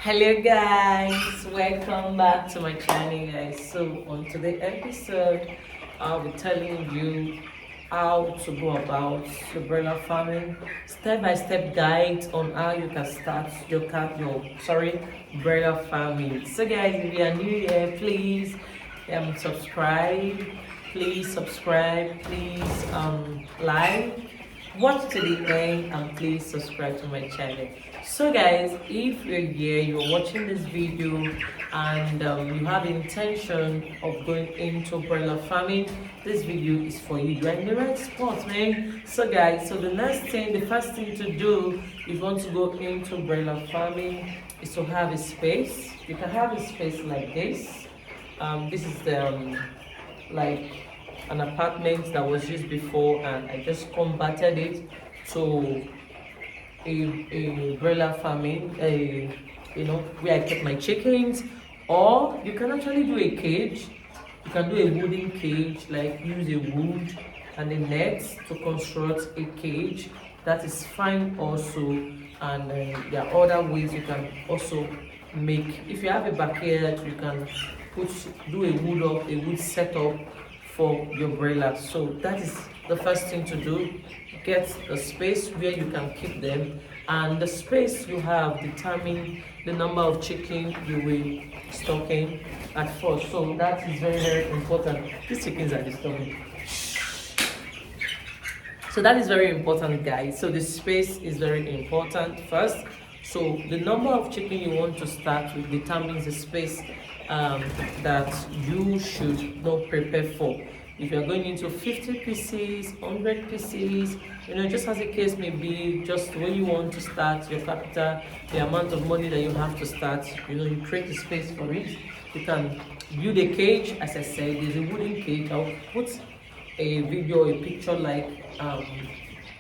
Hello guys, welcome back to my channel guys. So on today's episode, I'll be telling you how to go about your broiler farming, step-by-step guides on how you can start your broiler farming. So guys, if you are new here, please subscribe, please like, watch to the end, and please subscribe to my channel. So guys, if you're here, you're watching this video and you have intention of going into broiler farming, this video is for you. You're in the right spot, man. So guys, the first thing to do if you want to go into broiler farming is to have a space. You can have a space like this. This is like an apartment that was used before, and I just converted it to a broiler farming, where I kept my chickens. Or you can actually do a cage. You can do a wooden cage, like use a wood and a net to construct a cage. That is fine also. And there are other ways you can also make. If you have a backyard, you can do a wood setup for your broiler. So that is the first thing to do. Get a space where you can keep them, and the space you have determine the number of chicken you will stocking at first. So that is very important. These chickens are disturbing. So that is very important, guys. So the space is very important first. So the number of chicken you want to start with determines the space that you should not prepare for. If you're going into 50 pieces, 100 pieces, just as the case may be, just when you want to start your capital, the amount of money that you have to start, you create a space for it. You can build a cage. As I said, there's a wooden cage. I'll put a video, a picture like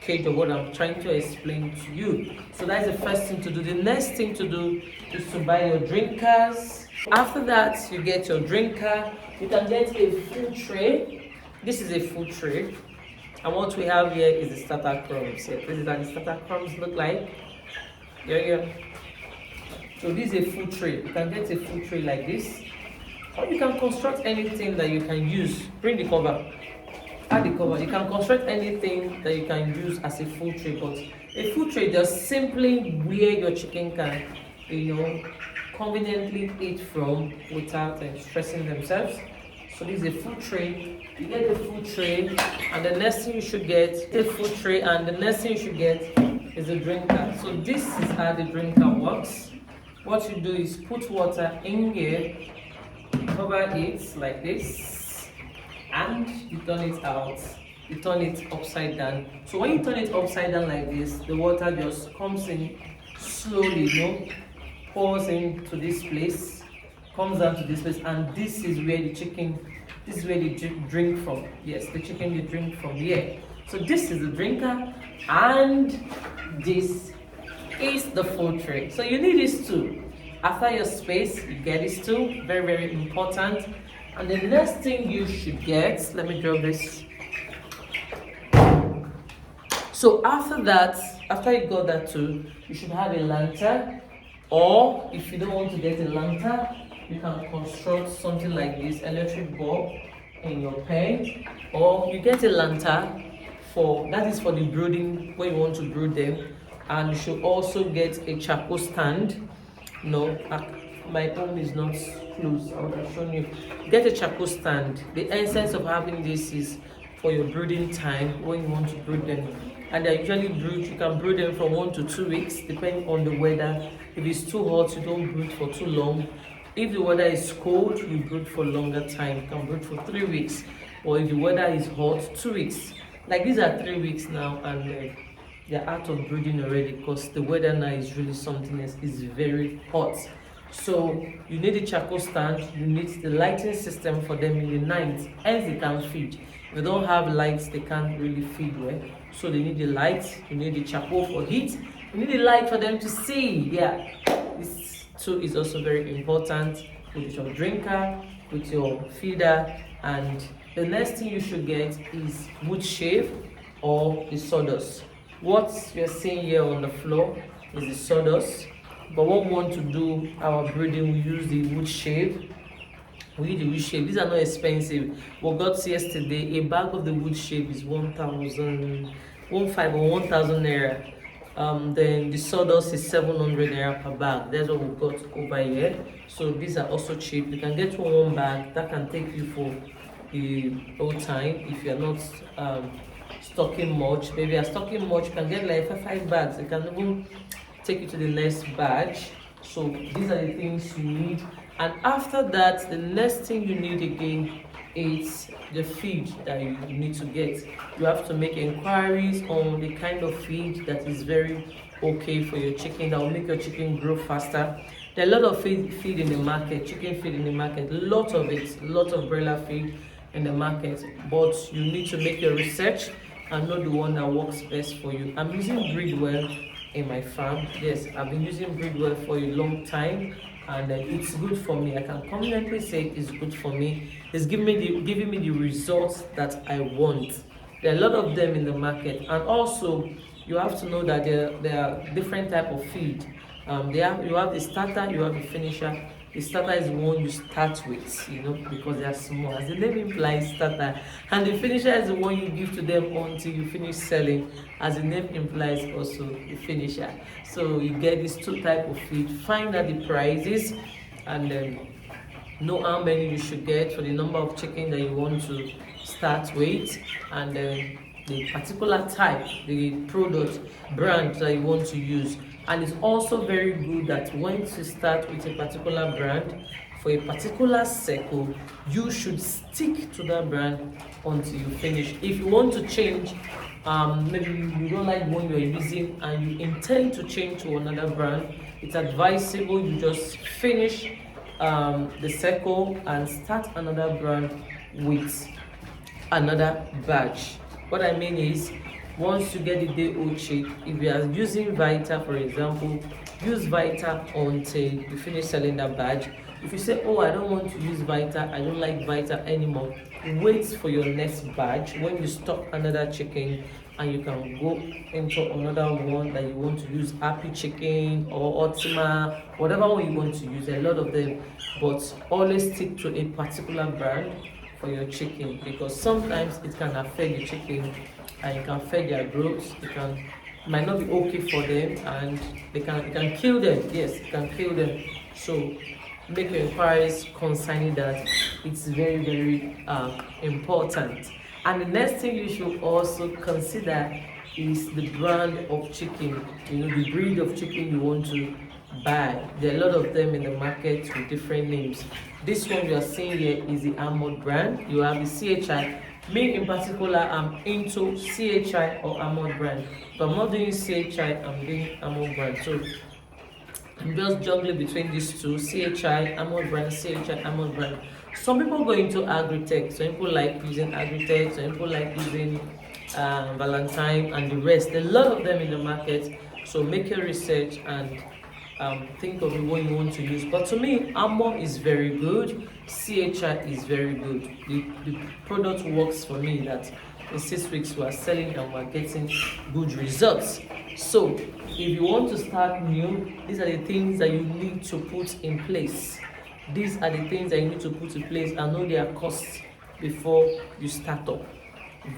cage of what I'm trying to explain to you. So that's the first thing to do. The next thing to do is to buy your drinkers. After that, you get your drinker. You can get a food tray. This is a food tray, and what we have here is the starter crumbs. Yeah, this is how the starter crumbs look like. Yeah. So this is a food tray. You can get a food tray like this, or you can construct anything that you can use. Bring the cover. Add the cover. You can construct anything that you can use as a food tray, but a food tray just simply where your chicken can, conveniently eat from without stressing themselves. So this is a food tray. You get the food tray, and the next thing you should get the food tray, and the next thing you should get is a drinker. So this is how the drinker works. What you do is put water in here, cover it like this, and you turn it out. You turn it upside down. So when you turn it upside down like this, the water just comes in slowly, pours into this place, comes down to this place, and this is where they drink from. Yes, the chicken they drink from here. So this is the drinker, and this is the food tray. So you need these two. After your space, you get these two. Very important. And the next thing you should get, let me draw this. So after you got that too, you should have a lantern. Or if you don't want to get a lantern, you can construct something like this, electric bulb in your pen, or you get a lantern that is for the brooding, when you want to brood them. And you should also get a charcoal stand. My home is not closed. I would have shown you. Get a charcoal stand. The essence of having this is for your brooding time, when you want to brood them. And they usually you can brood them from 1 to 2 weeks, depending on the weather. If it's too hot, you don't brood for too long. If the weather is cold, you brood for longer time. You can brood for 3 weeks. Or if the weather is hot, 2 weeks. Like these are 3 weeks now, and they're out of brooding already, because the weather now is really something else. It's very hot. So you need a charcoal stand. You need the lighting system for them in the night, else they can't feed. If they don't have lights, they can't really feed well. So they need the light. You need the charcoal for heat. You need the light for them to see. Yeah, this too is also very important, with your drinker, with your feeder. And the next thing you should get is wood shave or the sawdust. What you're seeing here on the floor is the sawdust. But when we want to do our breeding, we use the wood shape. We use the wood shape. These are not expensive. What got yesterday, a bag of the wood shape is 1,000, 1,500 or 1,000 naira. Then the sawdust is 700 naira per bag. That's what we got over here. So these are also cheap. You can get one bag that can take you for the whole time if you're not stocking much. Maybe you're stocking much, you can get like five bags. It can even take you to the next batch. So these are the things you need. And after that, the next thing you need again is the feed that you need to get. You have to make inquiries on the kind of feed that is very okay for your chicken, that will make your chicken grow faster. There are a lot of feed in the market, chicken feed in the market, lot of it, lot of broiler feed in the market, but you need to make your research and know the one that works best for you. I'm using Breedwell in my farm. Yes, I've been using Breedwell for a long time, and it's good for me. I can confidently say it's good for me. It's giving me the results that I want. There are a lot of them in the market, and also you have to know that there are different type of feed. You have the starter, you have the finisher. The starter is the one you start with, because they are small. As the name implies, starter. And the finisher is the one you give to them until you finish selling. As the name implies, also the finisher. So you get these two type of feed. Find out the prices and know how many you should get for the number of chicken that you want to start with, and the particular type, the product brand that you want to use. And it's also very good that once you start with a particular brand for a particular cycle, you should stick to that brand until you finish. If you want to change, maybe you don't like one you're using and you intend to change to another brand, it's advisable you just finish the cycle and start another brand with another batch. What I mean is, once you get the day-old chick, if you are using Vita, for example, use Vita until you finish selling that batch. If you say, oh, I don't want to use Vita, I don't like Vita anymore, wait for your next batch when you stock another chicken, and you can go into another one that you want to use, Happy Chicken or Ultima, whatever one you want to use, a lot of them, but always stick to a particular brand for your chicken, because sometimes it can affect the chicken and it can affect their growth. It might not be okay for them, and it can kill them. Yes, it can kill them. So make your inquiries concerning that. It's very, very important. And the next thing you should also consider is the brand of chicken, the breed of chicken you want to buy. There are a lot of them in the market with different names. This one you are seeing here is the Armored brand. You have the CHI. Me in particular, I'm into CHI or Armored brand. If I'm not doing CHI, I'm doing Armored brand. So I'm just juggling between these two, CHI, Armored brand, CHI, Armored brand. Some people go into agri-tech. Some people like using agri-tech. Some people like using Valentine and the rest. There are a lot of them in the market. So make your research and think of the one you want to use. But to me, Armor is very good. CHI is very good. The product works for me that in 6 weeks we are selling and we're getting good results. So if you want to start new, these are the things that you need to put in place. These are the things that you need to put in place and know their costs before you start up.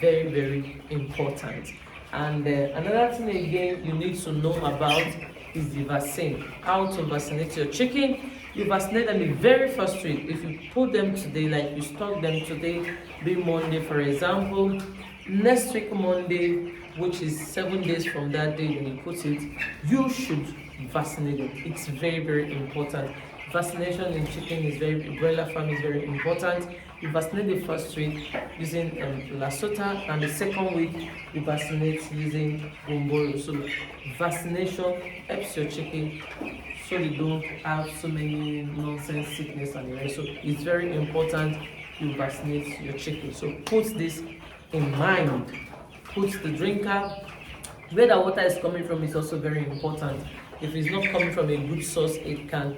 Very, very important. And another thing again you need to know about is the vaccine. How to vaccinate your chicken. You vaccinate them the very first week. If you put them today, like you stock them today, be Monday for example, next week Monday, which is 7 days from that day when you put it, you should vaccinate them. It's very, very important. Vaccination in chicken is broiler farm is very important. You vaccinate the first week using Lasota, and the second week you vaccinate using Gomboro. So vaccination helps your chicken so they don't have so many nonsense sickness and the rest. So it's very important you vaccinate your chicken. So put this in mind. Put the drinker, where the water is coming from is also very important. If it's not coming from a good source, it can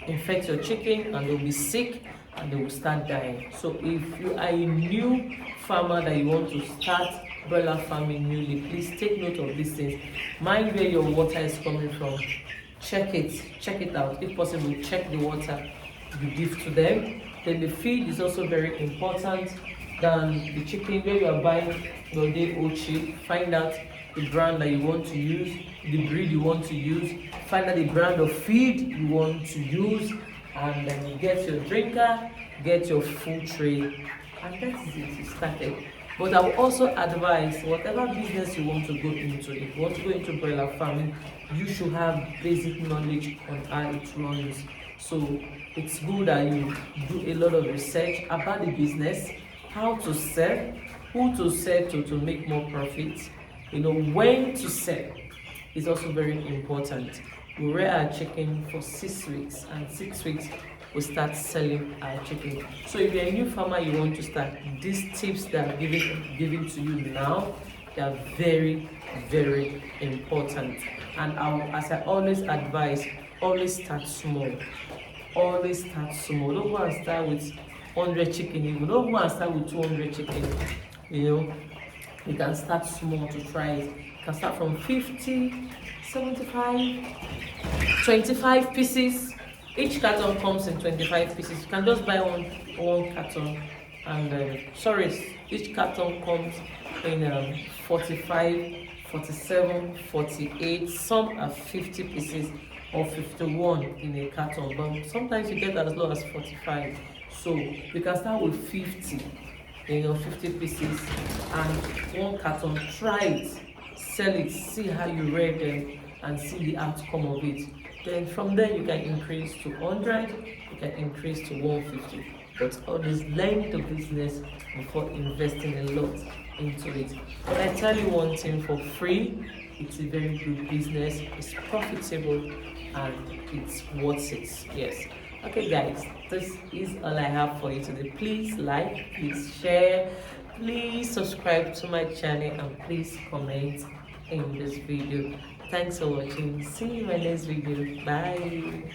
infect your chicken and they'll be sick and they will start dying. So if you are a new farmer that you want to start broiler farming newly, please take note of these things. Mind where your water is coming from. check it out. If possible, check the water you give to them. Then the feed is also very important. Than the chicken, where you are buying your day old chick, find out the brand that you want to use, the breed you want to use, find out the brand of feed you want to use, and then you get your drinker, get your food tray, and that is it. You started. But I will also advise, whatever business you want to go into, if you want to go into broiler farming, you should have basic knowledge on how it runs. So it's good that you do a lot of research about the business, how to sell, who to sell to make more profits, when to sell is also very important. We rear our chicken for 6 weeks, and 6 weeks we start selling our chicken. So if you're a new farmer, you want to start, these tips that I'm giving to you now, they are very, very important. And as I always advise, always start small. Always start small. Don't go and start with 100 chicken. You don't go and start with 200 chicken. You can start small to try it. You can start from 50, 75, 25 pieces. Each carton comes in 25 pieces. You can just buy one carton, and each carton comes in 45, 47, 48. Some are 50 pieces or 51 in a carton, but sometimes you get as low as 45. So you can start with 50, 50 pieces and one carton. Try it, sell it, see how you rear them, and see the outcome of it. Then from there you can increase to 100, you can increase to 150. But always learn the business before investing a lot into it. But I tell you one thing for free, it's a very good business, it's profitable, and it's worth it. Yes. Okay guys, this is all I have for you today. Please like, please share, please subscribe to my channel, and please comment in this video. Thanks for watching. See you in my next video. Bye.